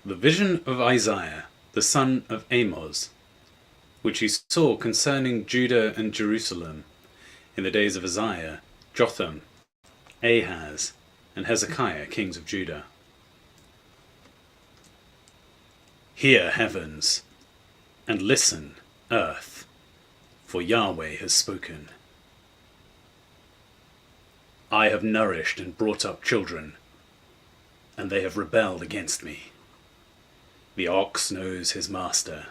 The vision of Isaiah, the son of Amoz, which he saw concerning Judah and Jerusalem in the days of Uzziah, Jotham, Ahaz, and Hezekiah, kings of Judah. Hear, heavens, and listen, earth, for Yahweh has spoken. I have nourished and brought up children, and they have rebelled against me. The ox knows his master,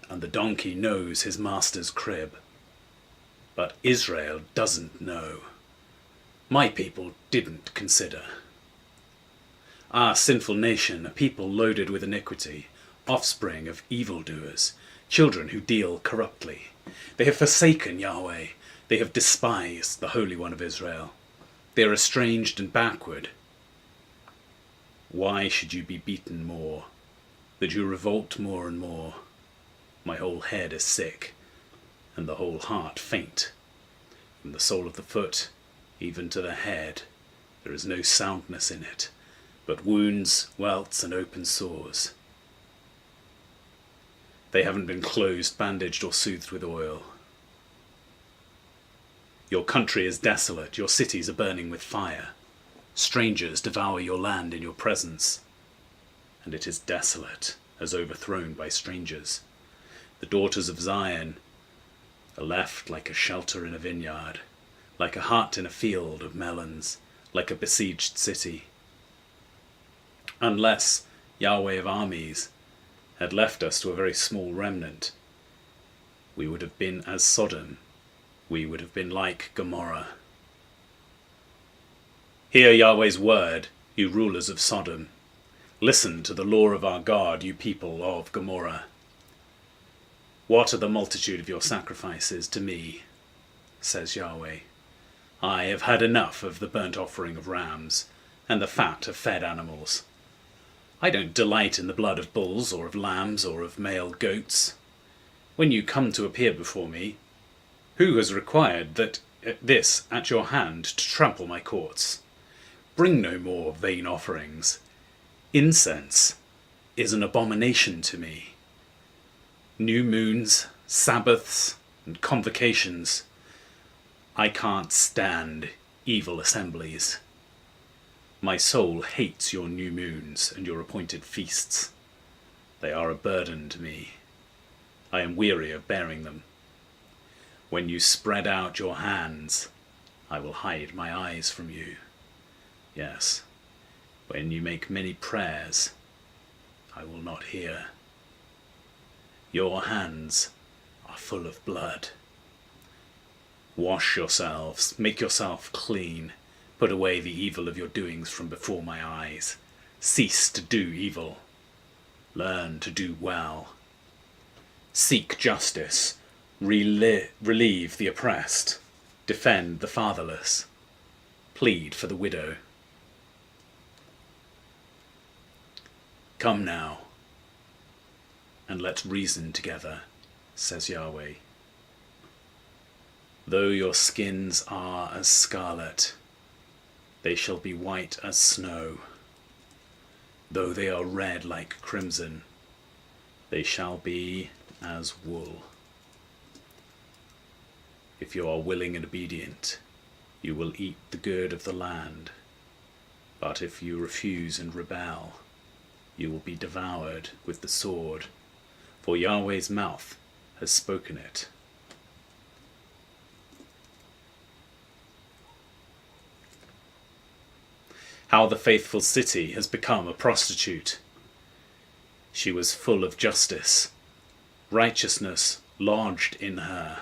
and the donkey knows his master's crib. But Israel doesn't know. My people didn't consider. Our sinful nation, a people loaded with iniquity, offspring of evildoers, children who deal corruptly. They have forsaken Yahweh. They have despised the Holy One of Israel. They are estranged and backward. Why should you be beaten more, that you revolt more and more? My whole head is sick, and the whole heart faint. From the sole of the foot, even to the head, there is no soundness in it, but wounds, welts, and open sores. They haven't been closed, bandaged, or soothed with oil. Your country is desolate, your cities are burning with fire. Strangers devour your land in your presence, and it is desolate, as overthrown by strangers. The daughters of Zion are left like a shelter in a vineyard, like a hut in a field of melons, like a besieged city. Unless Yahweh of armies had left us to a very small remnant, we would have been as Sodom, we would have been like Gomorrah. Hear Yahweh's word, you rulers of Sodom. Listen to the law of our God, you people of Gomorrah. What are the multitude of your sacrifices to me, says Yahweh? I have had enough of the burnt offering of rams and the fat of fed animals. I don't delight in the blood of bulls or of lambs or of male goats. When you come to appear before me, who has required this at your hand to trample my courts? Bring no more vain offerings. Incense is an abomination to me. New moons, Sabbaths, and convocations. I can't stand evil assemblies. My soul hates your new moons and your appointed feasts. They are a burden to me. I am weary of bearing them. When you spread out your hands, I will hide my eyes from you. Yes, when you make many prayers, I will not hear. Your hands are full of blood. Wash yourselves, make yourself clean. Put away the evil of your doings from before my eyes. Cease to do evil. Learn to do well. Seek justice. Relieve the oppressed. Defend the fatherless. Plead for the widow. Come now, and let's reason together, says Yahweh. Though your skins are as scarlet, they shall be white as snow. Though they are red like crimson, they shall be as wool. If you are willing and obedient, you will eat the good of the land. But if you refuse and rebel, you will be devoured with the sword, for Yahweh's mouth has spoken it. How the faithful city has become a prostitute. She was full of justice, righteousness lodged in her.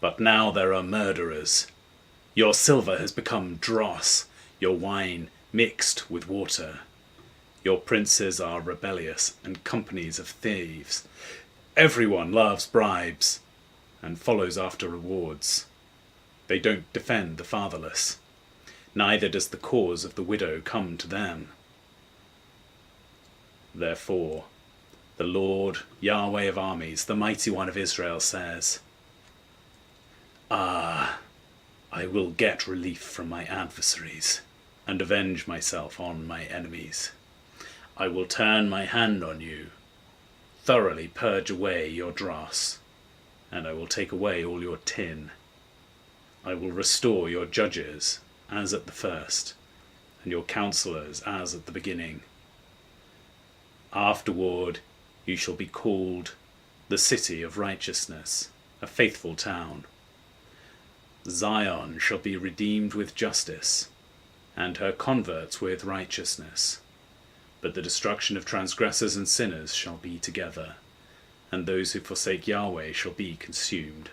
But now there are murderers. Your silver has become dross, your wine mixed with water. Your princes are rebellious and companies of thieves. Everyone loves bribes and follows after rewards. They don't defend the fatherless. Neither does the cause of the widow come to them. Therefore, the Lord, Yahweh of armies, the mighty one of Israel, says, I will get relief from my adversaries and avenge myself on my enemies. I will turn my hand on you, thoroughly purge away your dross, and I will take away all your tin. I will restore your judges as at the first, and your counselors as at the beginning. Afterward you shall be called the city of righteousness, a faithful town. Zion shall be redeemed with justice, and her converts with righteousness. But the destruction of transgressors and sinners shall be together, and those who forsake Yahweh shall be consumed.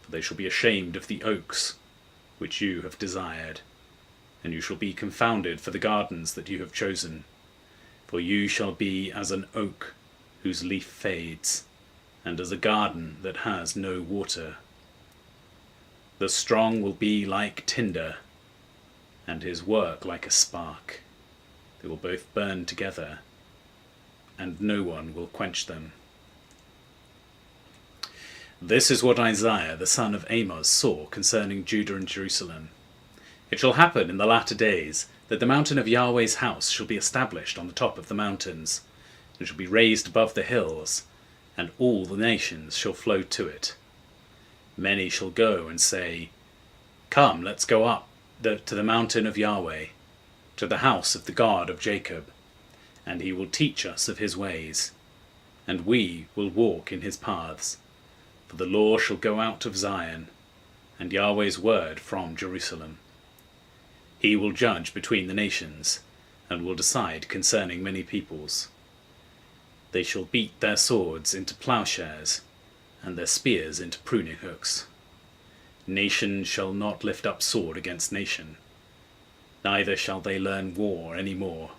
For they shall be ashamed of the oaks which you have desired, and you shall be confounded for the gardens that you have chosen. For you shall be as an oak whose leaf fades, and as a garden that has no water. The strong will be like tinder, and his work like a spark. They will both burn together, and no one will quench them. This is what Isaiah the son of Amoz saw concerning Judah and Jerusalem. It shall happen in the latter days that the mountain of Yahweh's house shall be established on the top of the mountains, and shall be raised above the hills, and all the nations shall flow to it. Many shall go and say, Come, let's go up to the mountain of Yahweh, to the house of the God of Jacob, and he will teach us of his ways, and we will walk in his paths. For the law shall go out of Zion, and Yahweh's word from Jerusalem. He will judge between the nations, and will decide concerning many peoples. They shall beat their swords into plowshares, and their spears into pruning hooks. Nation shall not lift up sword against nation, neither shall they learn war any more.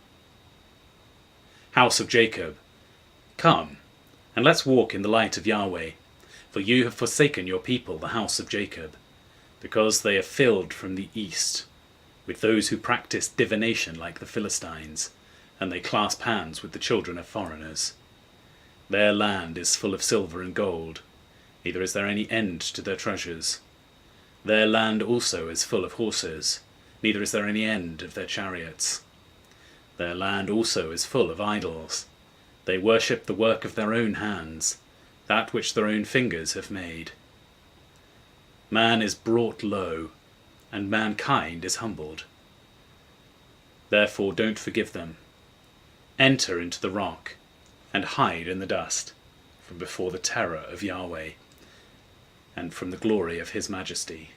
House of Jacob, come, and let's walk in the light of Yahweh, for you have forsaken your people, the house of Jacob, because they are filled from the east with those who practice divination like the Philistines, and they clasp hands with the children of foreigners. Their land is full of silver and gold, neither is there any end to their treasures. Their land also is full of horses, neither is there any end of their chariots. Their land also is full of idols. They worship the work of their own hands, that which their own fingers have made. Man is brought low, and mankind is humbled. Therefore don't forgive them. Enter into the rock, and hide in the dust, from before the terror of Yahweh, and from the glory of his majesty.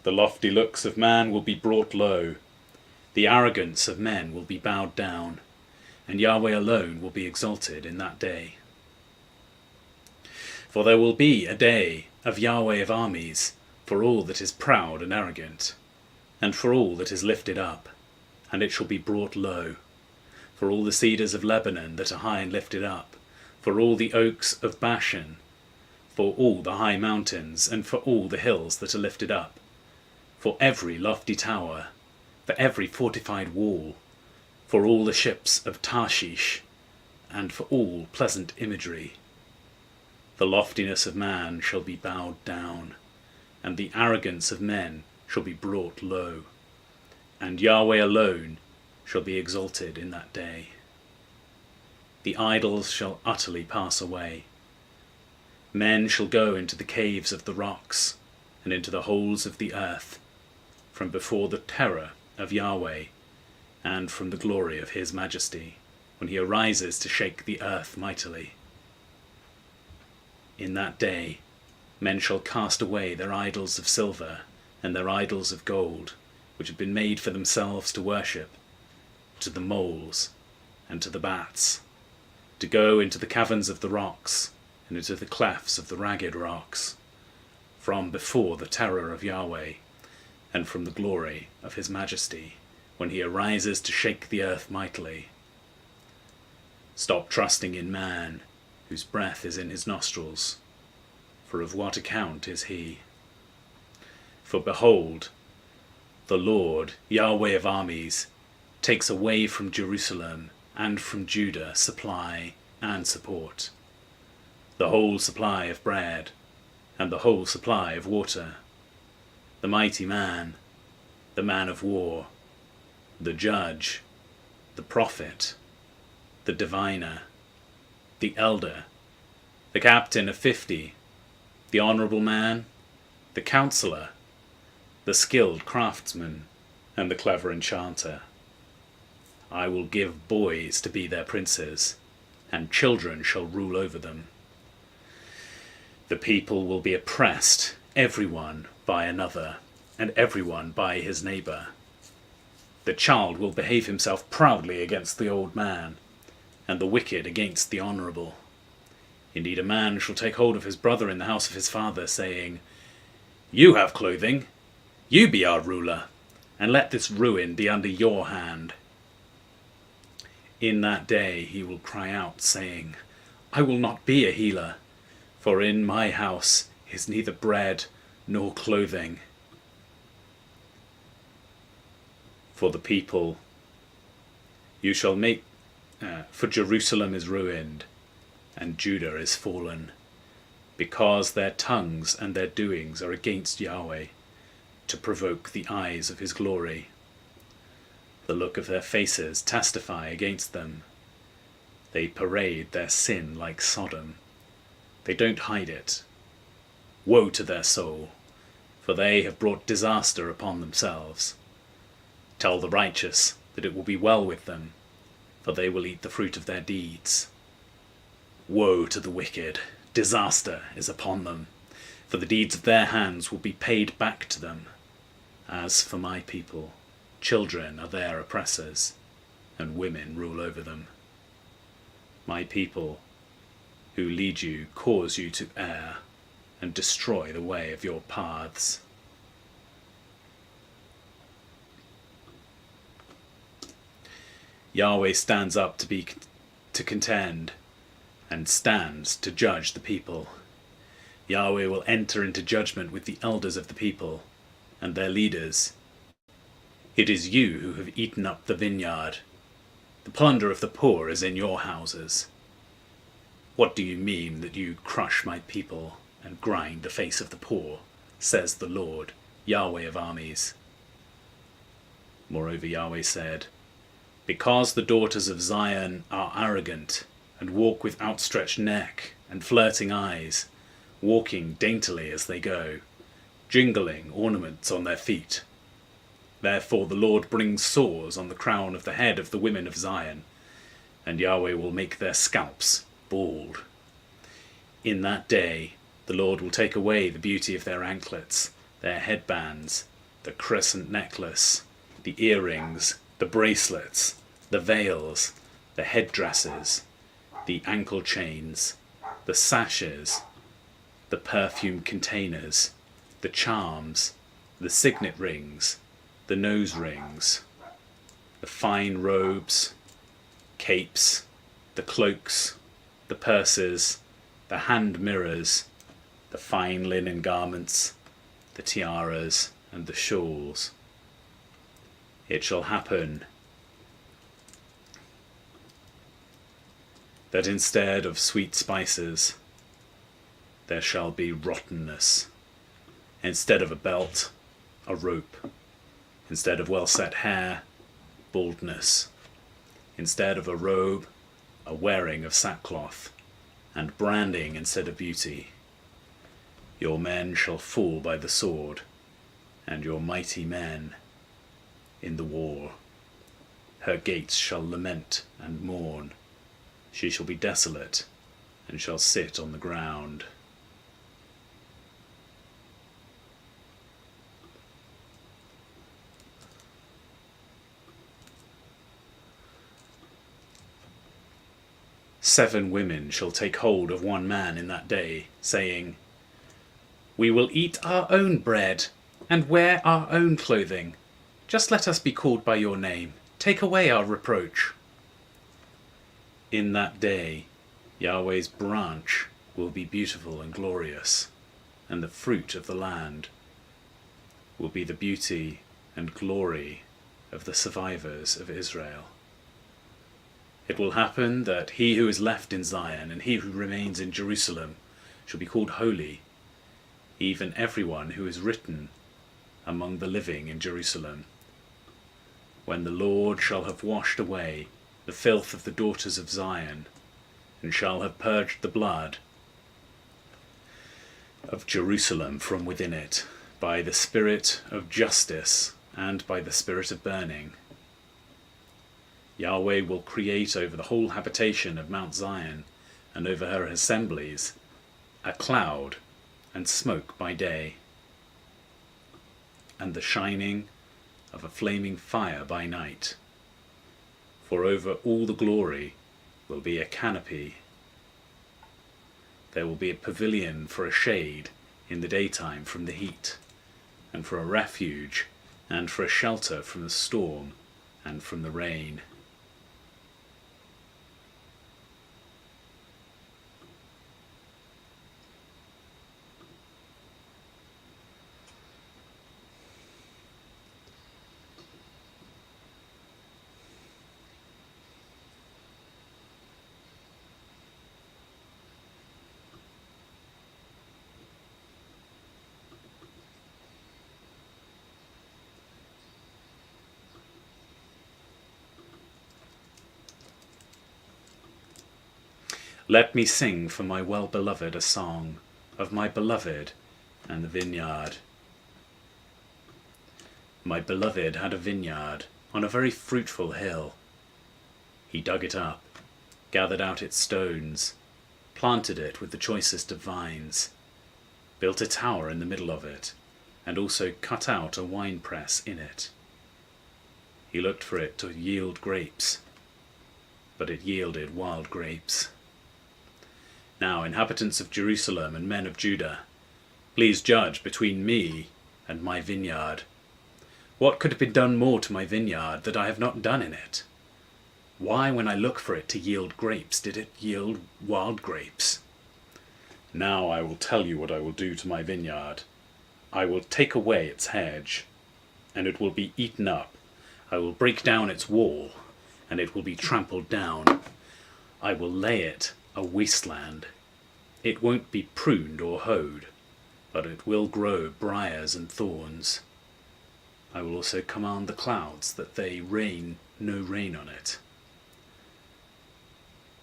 The lofty looks of man will be brought low, the arrogance of men will be bowed down, and Yahweh alone will be exalted in that day. For there will be a day of Yahweh of armies, for all that is proud and arrogant, and for all that is lifted up, and it shall be brought low, for all the cedars of Lebanon that are high and lifted up, for all the oaks of Bashan, for all the high mountains, and for all the hills that are lifted up, for every lofty tower, for every fortified wall, for all the ships of Tarshish, and for all pleasant imagery. The loftiness of man shall be bowed down, and the arrogance of men shall be brought low, and Yahweh alone shall be exalted in that day. The idols shall utterly pass away. Men shall go into the caves of the rocks, and into the holes of the earth, from before the terror of Yahweh, and from the glory of his majesty, when he arises to shake the earth mightily. In that day men shall cast away their idols of silver and their idols of gold, which have been made for themselves to worship, to the moles and to the bats, to go into the caverns of the rocks and into the clefts of the ragged rocks, from before the terror of Yahweh, and from the glory of his majesty, when he arises to shake the earth mightily. Stop trusting in man, whose breath is in his nostrils, for of what account is he? For behold, the Lord, Yahweh of armies, takes away from Jerusalem and from Judah supply and support, the whole supply of bread and the whole supply of water, the mighty man, the man of war, the judge, the prophet, the diviner, the elder, the captain of 50, the honourable man, the counsellor, the skilled craftsman, and the clever enchanter. I will give boys to be their princes, and children shall rule over them. The people will be oppressed, everyone by another, and everyone by his neighbour. The child will behave himself proudly against the old man, and the wicked against the honourable. Indeed, a man shall take hold of his brother in the house of his father, saying, You have clothing, you be our ruler, and let this ruin be under your hand. In that day he will cry out, saying, I will not be a healer, for in my house is neither bread nor clothing. For the people, you shall make, for Jerusalem is ruined, and Judah is fallen, because their tongues and their doings are against Yahweh, to provoke the eyes of his glory. The look of their faces testify against them. They parade their sin like Sodom. They don't hide it. Woe to their soul, for they have brought disaster upon themselves. Tell the righteous that it will be well with them, for they will eat the fruit of their deeds. Woe to the wicked, disaster is upon them, for the deeds of their hands will be paid back to them. As for my people, children are their oppressors, and women rule over them. My people, who lead you, cause you to err, and destroy the way of your paths. Yahweh stands up to contend, and stands to judge the people. Yahweh will enter into judgment with the elders of the people and their leaders. It is you who have eaten up the vineyard. The plunder of the poor is in your houses. What do you mean that you crush my people and grind the face of the poor, says the Lord, Yahweh of armies? Moreover, Yahweh said, Because the daughters of Zion are arrogant, and walk with outstretched neck and flirting eyes, walking daintily as they go, jingling ornaments on their feet. Therefore the Lord brings sores on the crown of the head of the women of Zion, and Yahweh will make their scalps bald. In that day the Lord will take away the beauty of their anklets, their headbands, the crescent necklace, the earrings, the bracelets, the veils, the headdresses, the ankle chains, the sashes, the perfume containers, the charms, the signet rings, the nose rings, the fine robes, capes, the cloaks, the purses, the hand mirrors, the fine linen garments, the tiaras, and the shawls. It shall happen that instead of sweet spices there shall be rottenness, instead of a belt, a rope, instead of well-set hair, baldness, instead of a robe, a wearing of sackcloth, and branding instead of beauty. Your men shall fall by the sword, and your mighty men in the war. Her gates shall lament and mourn. She shall be desolate, and shall sit on the ground. Seven women shall take hold of one man in that day, saying, We will eat our own bread, and wear our own clothing. Just let us be called by your name. Take away our reproach. In that day, Yahweh's branch will be beautiful and glorious, and the fruit of the land will be the beauty and glory of the survivors of Israel. It will happen that he who is left in Zion and he who remains in Jerusalem shall be called holy, even everyone who is written among the living in Jerusalem. When the Lord shall have washed away the filth of the daughters of Zion, and shall have purged the blood of Jerusalem from within it, by the spirit of justice and by the spirit of burning. Yahweh will create over the whole habitation of Mount Zion and over her assemblies a cloud and smoke by day, and the shining of a flaming fire by night. For over all the glory will be a canopy. There will be a pavilion for a shade in the daytime from the heat, and for a refuge and for a shelter from the storm and from the rain. Let me sing for my well-beloved a song of my beloved and the vineyard. My beloved had a vineyard on a very fruitful hill. He dug it up, gathered out its stones, planted it with the choicest of vines, built a tower in the middle of it, and also cut out a winepress in it. He looked for it to yield grapes, but it yielded wild grapes. Now, inhabitants of Jerusalem and men of Judah, please judge between me and my vineyard. What could have been done more to my vineyard that I have not done in it? Why, when I look for it to yield grapes, did it yield wild grapes? Now I will tell you what I will do to my vineyard. I will take away its hedge, and it will be eaten up. I will break down its wall, and it will be trampled down. I will lay it a wasteland. It won't be pruned or hoed, but it will grow briars and thorns. I will also command the clouds that they rain no rain on it.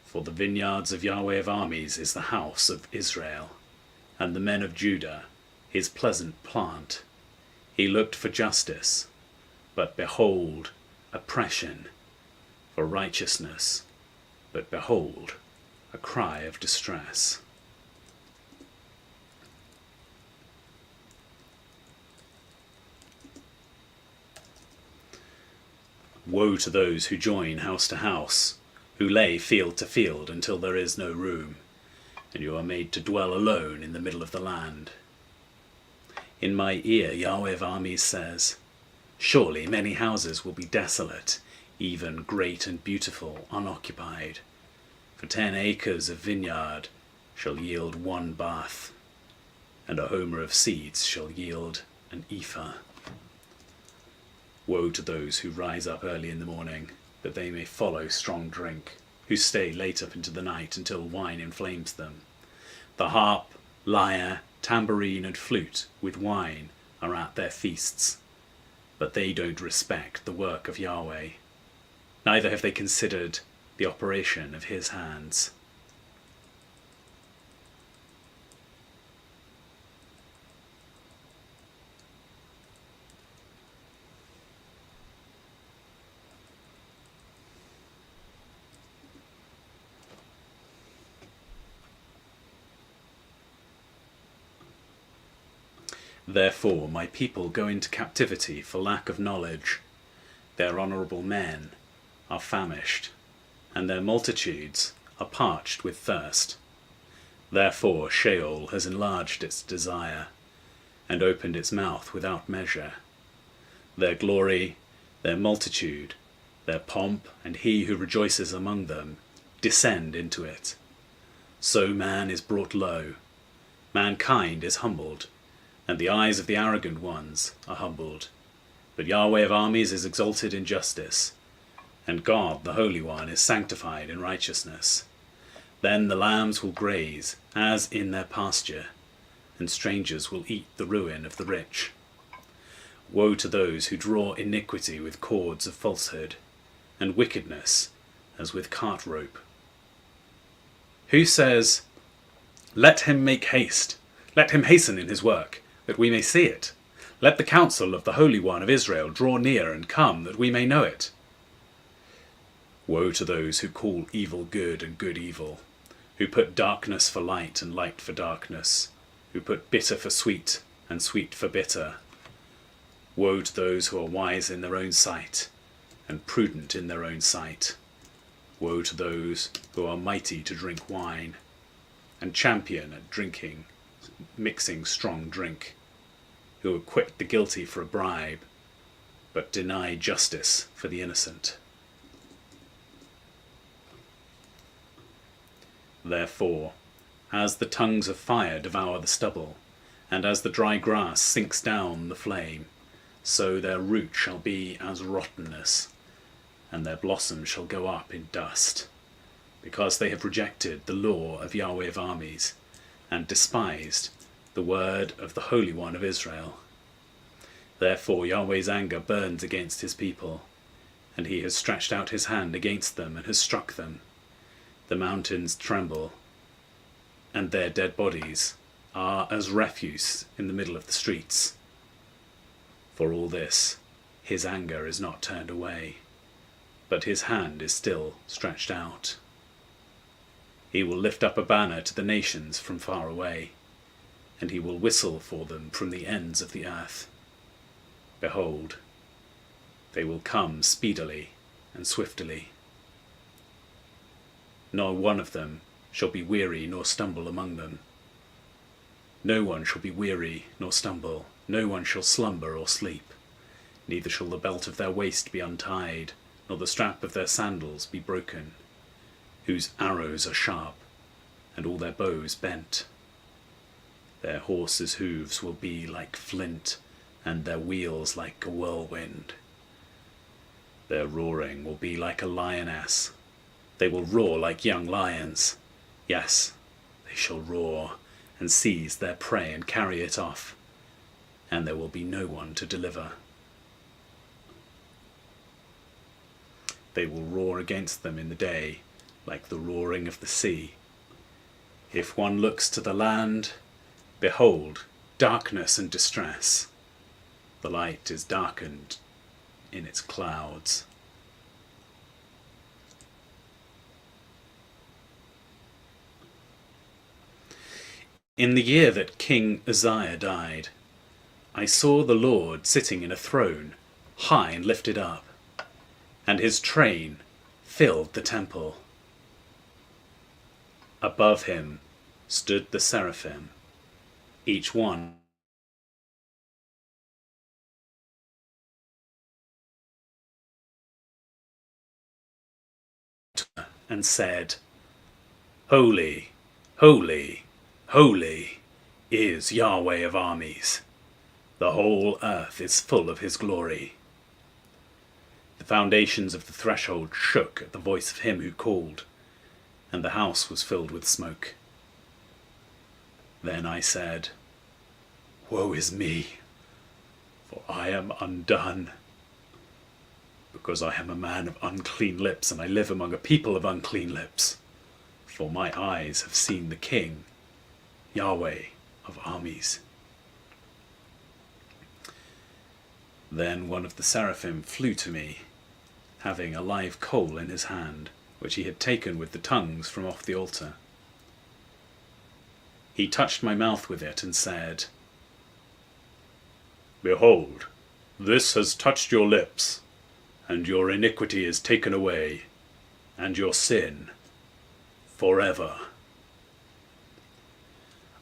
For the vineyards of Yahweh of armies is the house of Israel, and the men of Judah his pleasant plant. He looked for justice, but behold, oppression, for righteousness, but behold, a cry of distress. Woe to those who join house to house, who lay field to field until there is no room, and you are made to dwell alone in the middle of the land. In my ear Yahweh of armies says, surely many houses will be desolate, even great and beautiful, unoccupied. For 10 acres of vineyard shall yield 1 bath, and a homer of seeds shall yield an ephah. Woe to those who rise up early in the morning, that they may follow strong drink, who stay late up into the night until wine inflames them. The harp, lyre, tambourine and flute with wine are at their feasts, but they don't respect the work of Yahweh, neither have they considered the operation of his hands. Therefore my people go into captivity for lack of knowledge. Their honourable men are famished, and their multitudes are parched with thirst. Therefore Sheol has enlarged its desire, and opened its mouth without measure. Their glory, their multitude, their pomp, and he who rejoices among them, descend into it. So man is brought low, mankind is humbled, and the eyes of the arrogant ones are humbled. But Yahweh of armies is exalted in justice, and God the Holy One is sanctified in righteousness. Then the lambs will graze as in their pasture, and strangers will eat the ruin of the rich. Woe to those who draw iniquity with cords of falsehood, and wickedness as with cart rope. Who says, "Let him make haste, let him hasten in his work, that we may see it. Let the counsel of the Holy One of Israel draw near and come, that we may know it"? Woe to those who call evil good and good evil, who put darkness for light and light for darkness, who put bitter for sweet and sweet for bitter. Woe to those who are wise in their own sight and prudent in their own sight. Woe to those who are mighty to drink wine and champion at drinking, mixing strong drink, who acquit the guilty for a bribe, but deny justice for the innocent. Therefore, as the tongues of fire devour the stubble, and as the dry grass sinks down the flame, so their root shall be as rottenness, and their blossom shall go up in dust, because they have rejected the law of Yahweh of armies, and despised the word of the Holy One of Israel. Therefore Yahweh's anger burns against his people, and he has stretched out his hand against them and has struck them. The mountains tremble, and their dead bodies are as refuse in the middle of the streets. For all this, his anger is not turned away, but his hand is still stretched out. He will lift up a banner to the nations from far away, and he will whistle for them from the ends of the earth. Behold, they will come speedily and swiftly. Not one of them shall be weary nor stumble among them. No one shall be weary nor stumble, no one shall slumber or sleep. Neither shall the belt of their waist be untied, nor the strap of their sandals be broken, whose arrows are sharp, and all their bows bent. Their horses' hoofs will be like flint, and their wheels like a whirlwind. Their roaring will be like a lioness. They will roar like young lions. Yes, they shall roar, and seize their prey and carry it off, and there will be no one to deliver. They will roar against them in the day, like the roaring of the sea. If one looks to the land, behold, darkness and distress. The light is darkened in its clouds. In the year that King Uzziah died, I saw the Lord sitting in a throne, high and lifted up, and his train filled the temple. Above him stood the seraphim, each one and said, "Holy, holy, holy is Yahweh of armies. The whole earth is full of his glory." The foundations of the threshold shook at the voice of him who called, and the house was filled with smoke. Then I said, "Woe is me, for I am undone, because I am a man of unclean lips, and I live among a people of unclean lips. For my eyes have seen the King, Yahweh of armies." Then one of the seraphim flew to me, having a live coal in his hand, which he had taken with the tongues from off the altar. He touched my mouth with it and said, "Behold, this has touched your lips, and your iniquity is taken away, and your sin forever."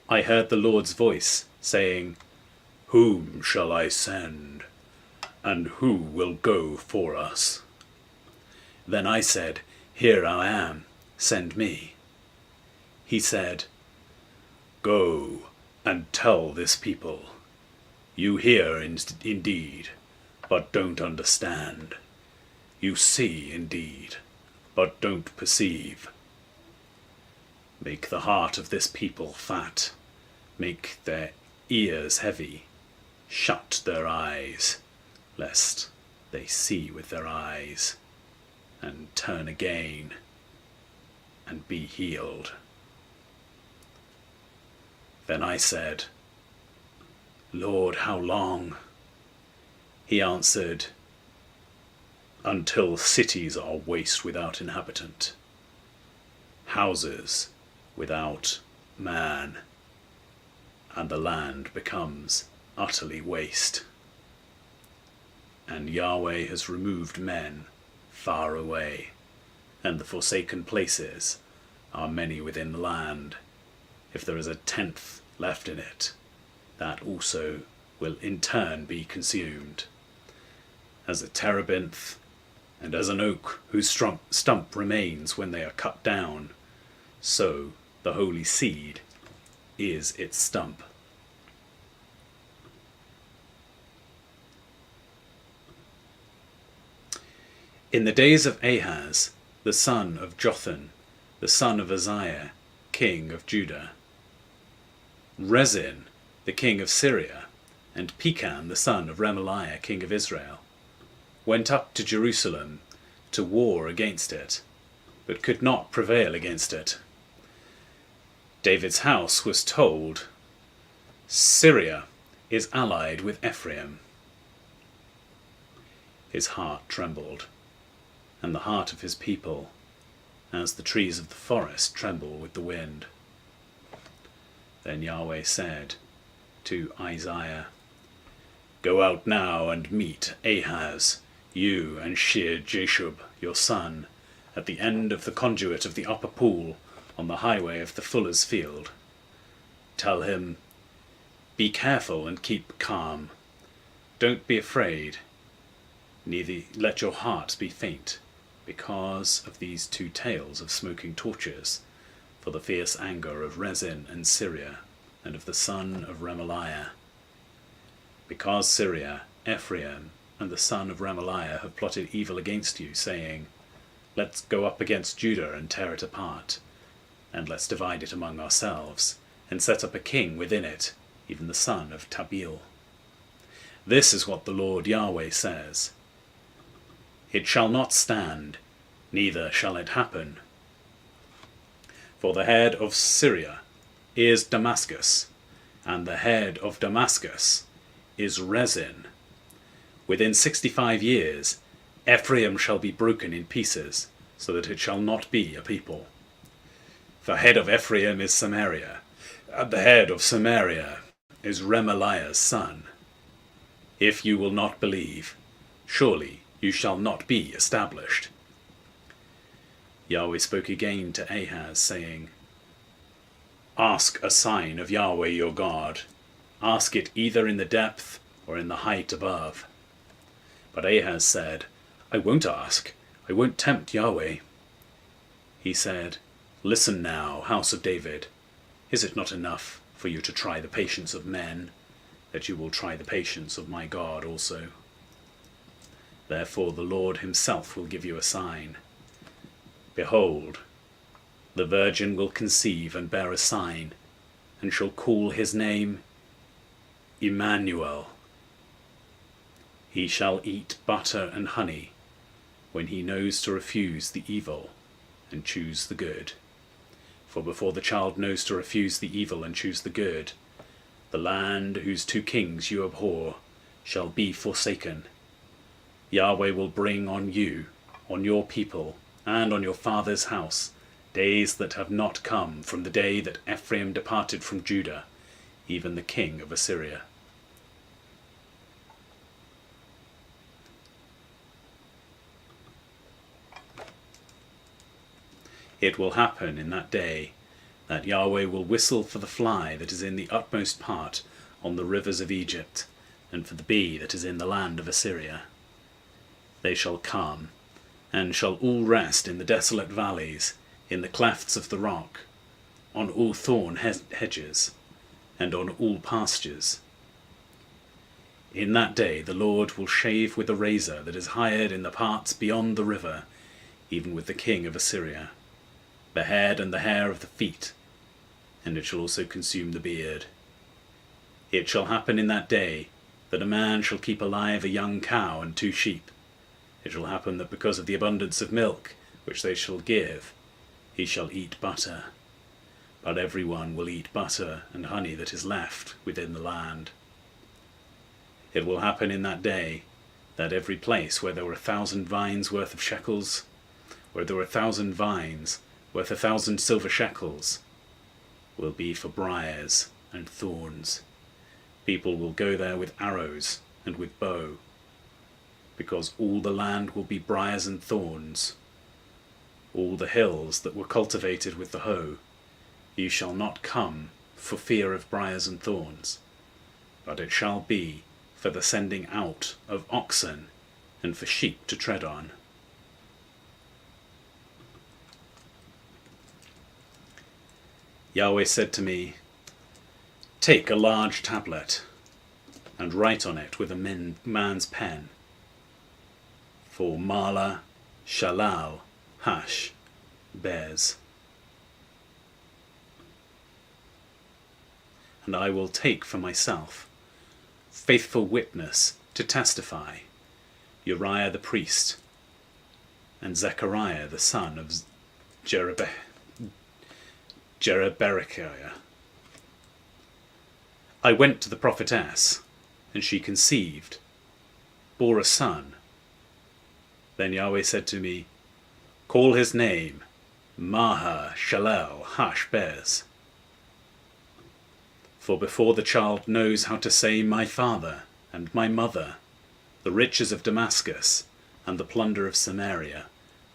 I heard the Lord's voice saying, "Whom shall I send? And who will go for us?" Then I said, "Here I am, send me." He said, "Go and tell this people, you hear indeed, but don't understand. You see indeed, but don't perceive. Make the heart of this people fat, make their ears heavy, shut their eyes, lest they see with their eyes, and turn again and be healed." Then I said, "Lord, how long?" He answered, "Until cities are waste without inhabitant, houses without man, and the land becomes utterly waste. And Yahweh has removed men far away, and the forsaken places are many within the land. If there is a tenth left in it, that also will in turn be consumed. As a terebinth, and as an oak whose stump remains when they are cut down, so the holy seed is its stump." In the days of Ahaz, the son of Jotham, the son of Uzziah, king of Judah, Rezin, the king of Syria, and Pekah, the son of Remaliah, king of Israel, went up to Jerusalem to war against it, but could not prevail against it. David's house was told, "Syria is allied with Ephraim." His heart trembled, and the heart of his people, as the trees of the forest tremble with the wind. Then Yahweh said to Isaiah, "Go out now and meet Ahaz, you and Shear-Jashub your son, at the end of the conduit of the upper pool on the highway of the fuller's field. Tell him, be careful and keep calm. Don't be afraid, neither let your hearts be faint, because of these two tails of smoking torches, for the fierce anger of Rezin and Syria, and of the son of Remaliah. Because Syria, Ephraim, and the son of Remaliah have plotted evil against you, saying, 'Let's go up against Judah and tear it apart, and let's divide it among ourselves, and set up a king within it, even the son of Tabeel.' This is what the Lord Yahweh says. It shall not stand, neither shall it happen. For the head of Syria is Damascus, and the head of Damascus is Rezin. Within 65 years Ephraim shall be broken in pieces, so that it shall not be a people. The head of Ephraim is Samaria, and the head of Samaria is Remaliah's son. If you will not believe, surely you shall not be established." Yahweh spoke again to Ahaz, saying, "Ask a sign of Yahweh your God. Ask it either in the depth or in the height above." But Ahaz said, "I won't ask. I won't tempt Yahweh." He said, "Listen now, house of David. Is it not enough for you to try the patience of men, that you will try the patience of my God also? Therefore the Lord himself will give you a sign. Behold, the virgin will conceive and bear a sign, and shall call his name Emmanuel. He shall eat butter and honey, when he knows to refuse the evil and choose the good. For before the child knows to refuse the evil and choose the good, the land whose two kings you abhor shall be forsaken. Yahweh will bring on you, on your people, and on your father's house, days that have not come from the day that Ephraim departed from Judah, even the king of Assyria." It will happen in that day that Yahweh will whistle for the fly that is in the utmost part on the rivers of Egypt, and for the bee that is in the land of Assyria. They shall come, and shall all rest in the desolate valleys, in the clefts of the rock, on all thorn hedges, and on all pastures. In that day the Lord will shave with a razor that is hired in the parts beyond the river, even with the king of Assyria, the head and the hair of the feet, and it shall also consume the beard. It shall happen in that day that a man shall keep alive a young cow and 2 sheep, It shall happen that because of the abundance of milk which they shall give, he shall eat butter. But every one will eat butter and honey that is left within the land. It will happen in that day that every place where there were 1,000 vines worth of shekels, where there were 1,000 vines worth 1,000 silver shekels, will be for briars and thorns. People will go there with arrows and with bow, because all the land will be briars and thorns. All the hills that were cultivated with the hoe, you shall not come for fear of briars and thorns, but it shall be for the sending out of oxen and for sheep to tread on. Yahweh said to me, "Take a large tablet and write on it with a man's pen, for Mahlah, Shalal, Hash, Bez. And I will take for myself faithful witness to testify, Uriah the priest, and Zechariah the son of Jereberechiah. I went to the prophetess, and she conceived, bore a son. Then Yahweh said to me, Call his name Mahlah Shalal Hash Bez. For before the child knows how to say my father and my mother, the riches of Damascus and the plunder of Samaria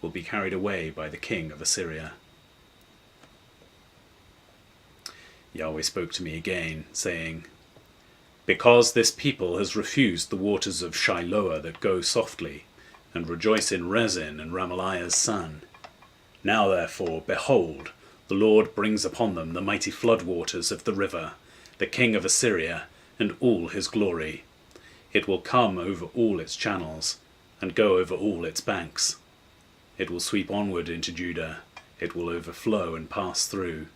will be carried away by the king of Assyria." Yahweh spoke to me again, saying, "Because this people has refused the waters of Shiloah that go softly, and rejoice in Rezin and Ramaliah's son. Now therefore, behold, the Lord brings upon them the mighty flood waters of the river, the king of Assyria, and all his glory. It will come over all its channels, and go over all its banks. It will sweep onward into Judah, it will overflow and pass through.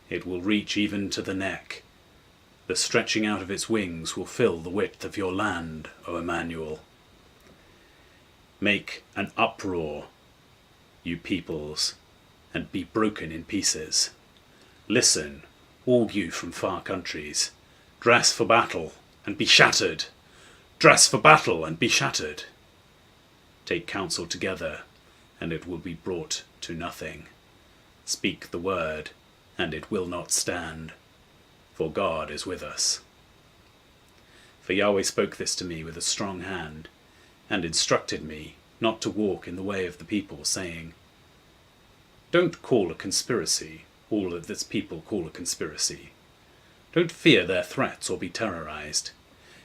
It will reach even to the neck. The stretching out of its wings will fill the width of your land, O Emmanuel. Make an uproar, you peoples, and be broken in pieces. Listen, all you from far countries. Dress for battle and be shattered. Dress for battle and be shattered. Take counsel together, and it will be brought to nothing. Speak the word, and it will not stand, for God is with us." For Yahweh spoke this to me with a strong hand, and instructed me not to walk in the way of the people, saying, "Don't call a conspiracy all that this people call a conspiracy. Don't fear their threats or be terrorized.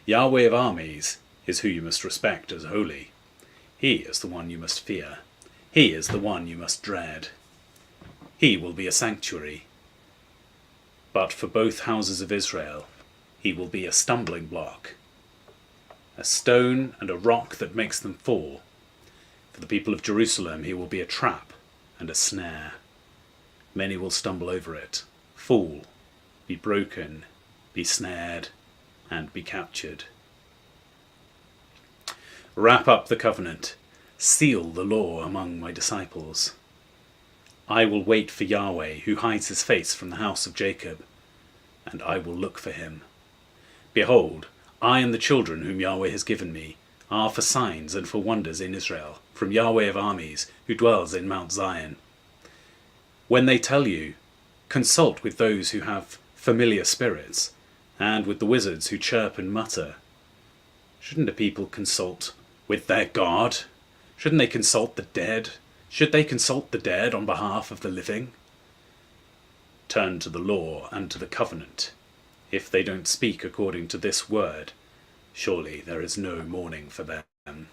Yahweh of armies is who you must respect as holy. He is the one you must fear. He is the one you must dread. He will be a sanctuary. But for both houses of Israel, he will be a stumbling block, a stone and a rock that makes them fall. For the people of Jerusalem, he will be a trap and a snare. Many will stumble over it, fall, be broken, be snared, and be captured. Wrap up the covenant, seal the law among my disciples. I will wait for Yahweh, who hides his face from the house of Jacob, and I will look for him. Behold, I and the children whom Yahweh has given me are for signs and for wonders in Israel, from Yahweh of armies, who dwells in Mount Zion. When they tell you, consult with those who have familiar spirits, and with the wizards who chirp and mutter. Shouldn't a people consult with their God? Shouldn't they consult the dead? Should they consult the dead on behalf of the living? Turn to the law and to the covenant. If they don't speak according to this word, surely there is no mourning for them.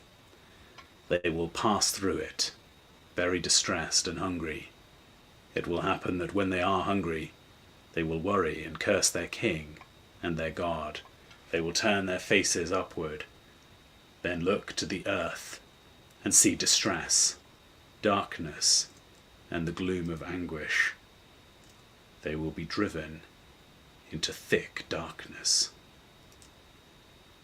They will pass through it, very distressed and hungry. It will happen that when they are hungry, they will worry and curse their king and their God. They will turn their faces upward, then look to the earth and see distress, darkness, and the gloom of anguish. They will be driven into thick darkness.